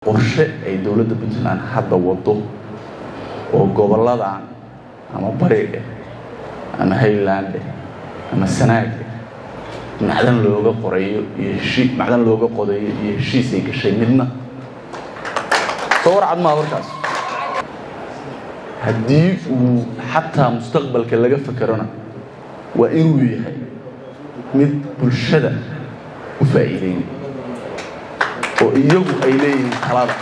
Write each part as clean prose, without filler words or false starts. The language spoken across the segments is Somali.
qorshe ay dawladda Puntland hadda wado oo gobolladan ama bariga ama Highland ama Sanaag macdan looga qorayo iyo macdan looga qodayo iyo heshiis ay gashay midna sawir cad ma warkaas haddii uu xataa mustaqbalka laga fakarona waa inuu yahay mid bulshada u faa'iideynaya oo iyagu ay leeyihiin talada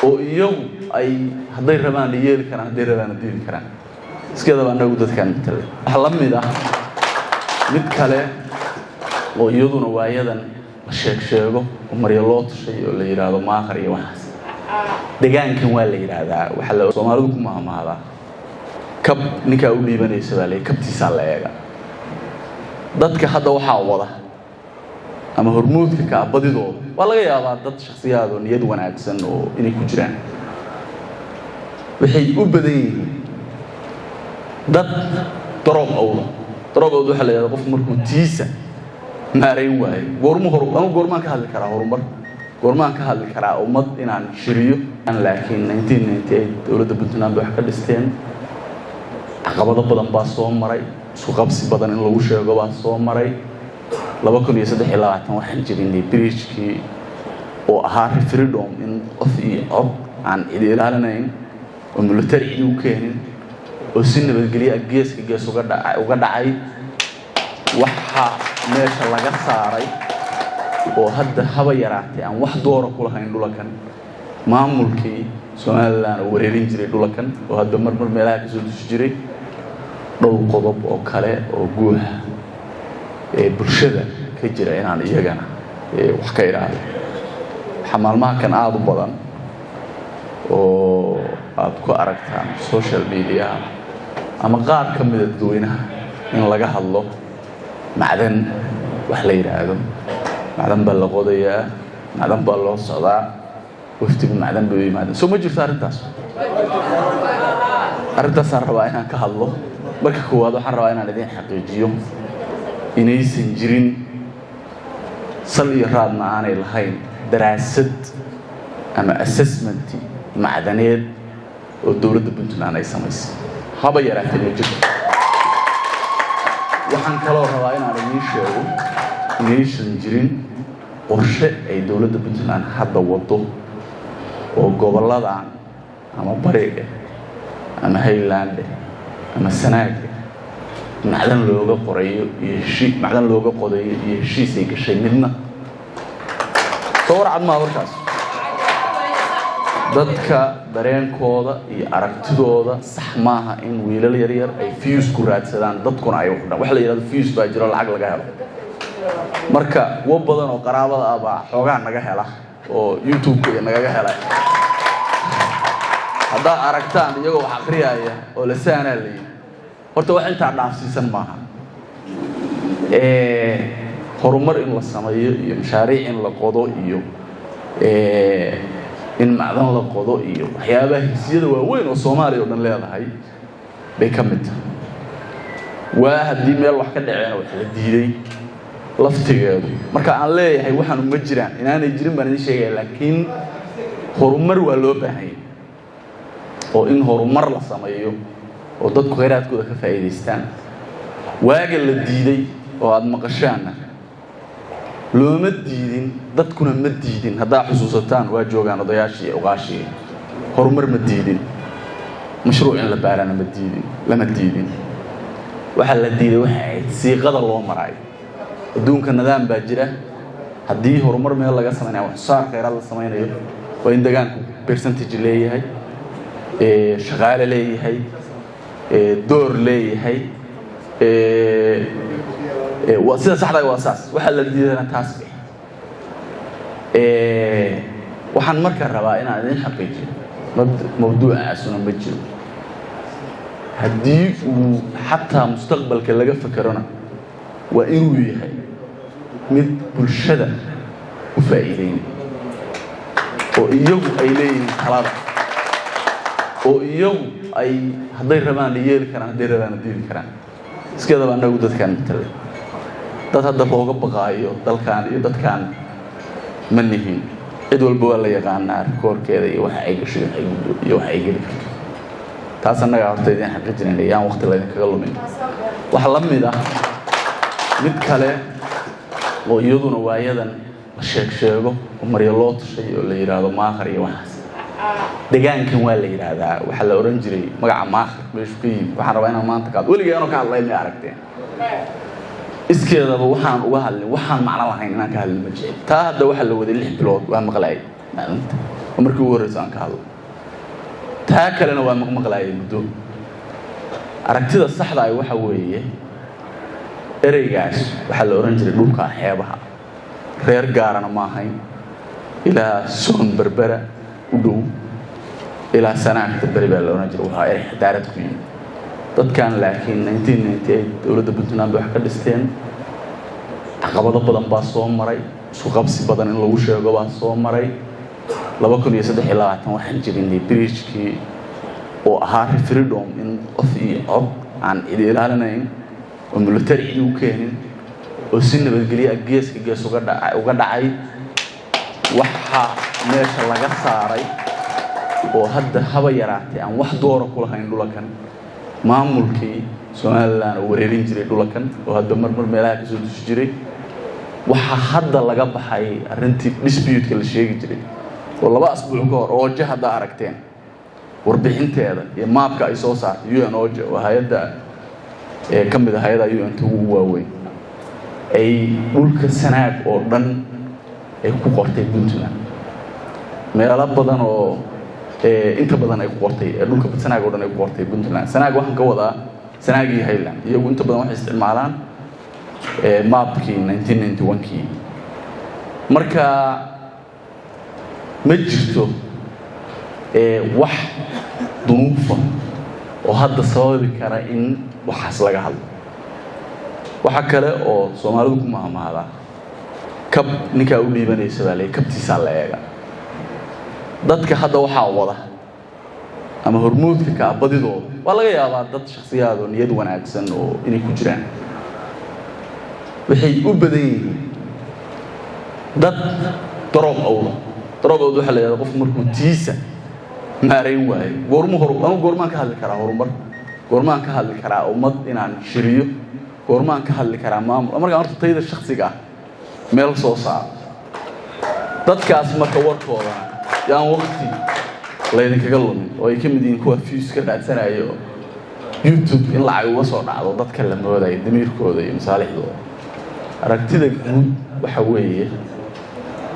oo iyagu ay hadday rabaan yeeli karaan hadday rabaan diidi karaan iskeedaba anagu dadkan talay waxa la mid ah mid kale oo iyaduna waayadan la sheego oo maryo loo tashay oo la yiraahdo maaqar iyo waxaas deegaankan waa la yiraahdaa waxa la Soomaalidu ku maamulada kab ninka u dhiibanaysa baa kabtiisa la eega dadka hadda waxa wada ama hormuudka ka badidooda waa laga yaabaa dad shakhsiyaad oo niyad wanaagsan oo inay ku jiraan waxay u badan yihiin dad daroob waxa la yiraahdaa qof markuu tiisa maareyn waayo goormaan ka hadli karaa horumar goormaan ka hadli karaa ummad inaan shiriyo laakiin 1998 dawladda Puntland wax ka dhisteen caqabado badan baa soo maray isku qabsi badan in lagu sheego baa soo maray 2023 waxaan jirinay bridge-kii oo ahaa referendum in qof iyo cod aan ilaalinayn oo military u keenin oo si nabadgelyo gees uga dhacay waxa meesha laga saaray oo hadda haba yaraatay aan wax dooro ku lahayn dhulkan maamulkii Soomaaliland oo wareerin jiray dhulkan oo hadda marmar meelaha ka soo dushi jiray dhowr qodob oo kale oo guuha bulshada ka jira inaan iyagana wax ka ilaaliyo xamaalmaha kan aad u badan oo aad ku aragtaan social media ama qaar ka mid ah dadweynaha in laga hadlo macdan wax la yiraahdo macdan baa la qodayaa macdan baa loo socdaa waftigu macdan baa yimaada soo ma jirto arrintaas aan rabaa inaan ka hadlo marka koowaad waxaan rabaa inaan idin xaqiijiyo inaysan jirin sal iyo raadna aanay lahayn daraasad ama assessment macdaneed oo dawladda Puntland ay samaysay haba yaraatay ma jirto waxaan kaloo rabaa inaan idin sheego inaysan jirin qorshe ay dawladda Puntland hadda wado oo gobolladan ama bariga ama Highland ama Sanaag macdan looga qorayo iyo macdan looga qodayo iyo heshiis ay gashay midna sawir cad ma warkaas dadka dareenkooda iyo aragtidooda sax maaha in wiilal yar yar ay fuse ku raadsadaan dadkuna ay wax la yiraahdo fuse baa jiro lacag laga helo marka wa badan oo qaraabada aba xoogaa naga hela oo YouTube naga helay hadda aragtaan iyagoo wax akhriyaya oo la saanaalay horta wax inta dhaafsiisan maaha horumar in la sameeyo iyo mashaariic in la qodo iyo in macdan la qodo iyo waxyaabaha hesiyada waaweyn oo Soomaaliya oo dhan leedahay bay ka mid tahay waa haddii meel wax ka dhaceen wax la diiday laftigeedu marka aan leeyahay waxaan uma jiraan inaanay jirin baan idin sheegay laakiin horumar waa loo baahan yahay oo in horumar la sameeyo oo dadku kheyraadkooda ka faa'iideystaan waaga la diiday oo aad maqashaan looma diidin dadkuna ma diidin hadda xusuusataan waa joogaan odayaashii uqaashii horumar ma diidin mashruuc in la baarana ma diidin lama diidin waxa la diiday waxa ay siiqada loo maray adduunka nidaam baa jira haddii horumar meel laga sameeyo wax saar kheyraad la sameeyo waa in deegaanku percentage leeyahay shaqaale leeyahay door leeyahay waa sida saxda ah wasaas waxa la diidana taas waxaan markaa rabaa inaan idin xaqiijiyo mawduucaasuna ma jiro haddii uu xataa mustaqbalka laga fakarona waa inuu yahay mid bulshada u faa'iideynaya oo iyagu ay leeyihiin talada oo iyagu ay hadday rabaan yeeli karaan hadday rabaan diidi karaan iskeedaba anagu dadkan talay dad hadda looga baqaayo dalkan iyo dadkan ma nihin cid walba waa la yaqaanaa rikoorkeeda iyo waxa ay gashay iyo waxa ay geli karto taas annaga horta idin xaqiijinayna yaan waqti la idinkaga lumin wax la mid ah mid kale oo iyaduna waayadan la sheego oo maryo loo tashay oo la yiraahdo maakhar iyo waxaas deegaankan waa la yiraahdaa waxa la oran jiray magaca maakhar meeshu ka yimid waxaan rabaa inaan maanta ka weligeena ka hadlay ma aragteen iskeedaba waxaan uga hadlin waxaan macno lahayn inaan ka hadlin ma jiro taa hadda waxa la waday 6 bilood waa maqlaay maalinta markii ugu horreysay aan ka hadlo taa kalena waa maqlaay muddo aragtida saxda ah waxa weeye ereygaas waxa la oran jiray dhulka xeebaha reer gaarana ma ahayn ilaa soon berbera u dhow ilaa sanaagta beri baa la oran jiray waxa ay xadaarad ku yimid dadkan laakiin 1998 dawladda Puntland wax ka dhisteen caqabado badan baa soo maray isku qabsi badan in lagu sheego baa soo maray 2023 waxaan jirinay bridge-kii oo ahaa freedom in qof iyo cod aan ilaalinayn oo military u keenin oo si nabadgelyo gees uga dhacay waxa meesha laga saaray oo hadda haba yaraatay aan wax dooro ku lahayn dhulkan maamulkii Soomaaliland oo wareerin jiray dhulkan oo hadda marmar meelaha ka soo dushi jiray waxa hadda laga baxay arintii dispute-ka la sheegi jiray oo 2 asbuuc ka hor oo jahada aragteen warbixinteeda iyo maapka ay soo saartay UNOJ oo hay'adda kamid ah hay'adda UN ugu waaweyn ay dhulka sanaag oo dhan ay ku qortay Puntland meelo badan oo inta badan ay ku qortay dhulka sanaag oo dhan ay ku qortay Puntland sanaag waxaan ka wadaa sanaag iyo Highland iyagu inta badan waxay isticmaalaan maapkii 1991kii marka ma jirto wax dunuufa oo hadda sababi kara in waxaas laga hadlo waxa kale oo Soomaalidu ku maamaada kab ninka u dhiibanaysa baa kabtiisa la eega dadka hadda waxa wada ama hormuudka ka badidooda waa laga yaabaa dad shakhsiyaad oo niyad wanaagsan oo inay ku jiraan waxay u badan yihiin dad daroob waxa la yiraahdo qof markuu tiisa maareyn waayo goormaan ka hadli karaa horumar goormaan ka hadli karaa ummad inaan shiriyo goormaan ka hadli karaa maamul marka horta tayada shakhsiga meel soo saar dadkaas marka warkooda yaan waqti la idinkaga lumin oo ay ka mid yihiin kuwa views ka raadsanayo YouTube in lacag uga soo dhacdo dadka la mooday damiirkooda iyo masaalixdooda aragtida guud waxa weeye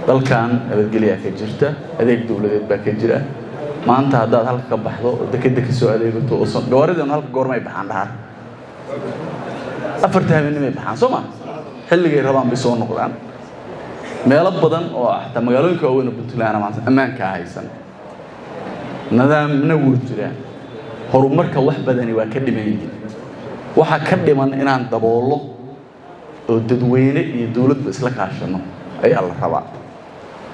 dalkan nabadgelyo ka jirta adeeg dawladeed baa ka jira maanta haddaad halka ka baxdo oo dekada ka soo adeegato oo gawaaridan halka goormay baxaan dhaar afarta habeenimo baxaan Soomaa xilligay rabaan bay soo noqdaan meelo badan oo xataa magaalooyinka waaweyn Puntland maanta ammaanka haysan nidaamna wuu jiraa horumarka wax badani waa ka dhiman yihiin waxa ka dhiman inaan daboolo oo dadweyne iyo dawladba isla kaashano ayaa la rabaa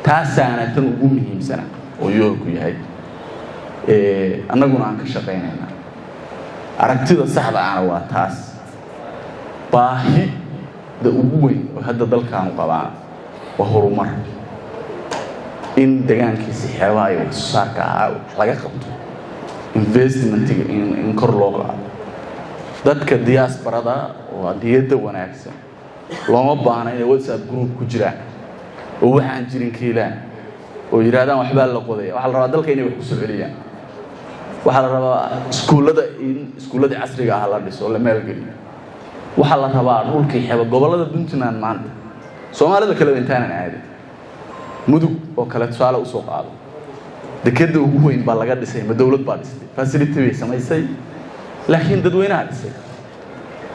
taasaana tan ugu muhiimsan oo yoolku yahay annaguna aan ka shaqeynayna aragtida saxda ah waa taas baahi da ugu weyn oo hadda dalkan qabaan waa horumar in deegaankiisa xeebaha iyo saarka laga qabto investment-iga in kor loo qaado dadka diasporada oo diyada wanaagsan looma baahna inay WhatsApp group ku jiraan oo waxaan jirin kiilaan oo yiraahdaan waxba la qoday waxa la rabaa dalka inay wax ku soo celiyaan waxa la rabaa iskuulada casriga ah la dhiso la maalgeliyo waxa la rabaa dhulkii xeebo gobolada Puntland maanta Soomaalida kale intaan aadi mudug oo kale tusaale u soo qaado dekada ugu weyn baa laga dhisay ma dawlad baa dhisay facility way samaysay laakiin dadweynaha dhisay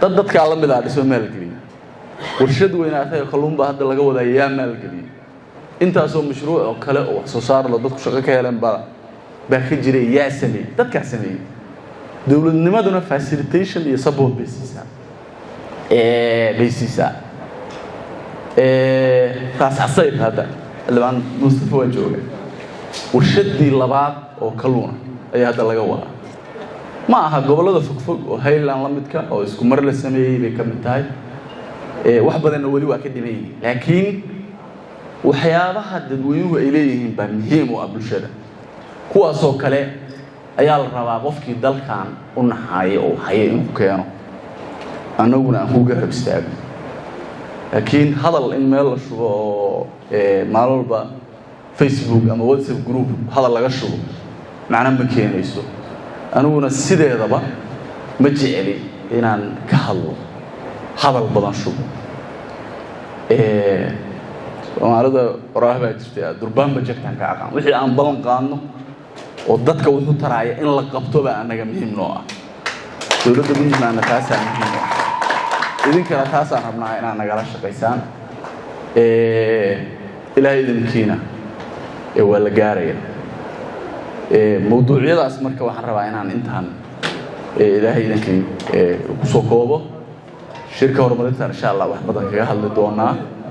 dadka la mid ah dhiso maalgeliyo warshad weynaatay kalluunba hadda laga wadayaa maalgeliyo intaasoo mashruuc oo kale oo wax soo saar la dadku shaqo ka heleen baa ka jiray yaa sameeyay dadka sameeyay dawladnimaduna facilitation iyo support basis taasasay hada ilaa Mustafa waa joogay warshadii labaad oo kalluun ayaa hadda laga wadaa ma aha gobolada fogfog oo Highland la midka oo isku mar la sameeyay bay ka mid tahay wax badan wali waa ka dhimayay laakiin waxyaabaha dadweynuhu ay leeyihiin baa muhiim u ah bulshada kuwaasoo kale ayaa la rabaa qofkii dalkan u naxaaya oo haya inuu keeno annaguna aan ku garab istaagno laakiin hadal in meel la shubo oo maalin walba Facebook ama WhatsApp group hadal laga shubo macna ma keenayso aniguna sideedaba ma jeceli inaan ka hadal badan shubo soomaalida qoraah baa jirtay durbaan ba jegtaan ka aqaan wixii aan balan qaadno oo dadka wuxuu taraaya in la qabto baa anaga muhiim noo ah dowladda Puntland taasaan muhiim ah idinkana taasaan rabnaa inaan nagala shaqaysaan ilaahay idinkiina waa la gaaraya mawduucyadaas marka waxaan rabaa inaan intaan ilaahay idinkii ku soo koobo shirka horumarinta insha Allah wax badan kaga hadli doonaa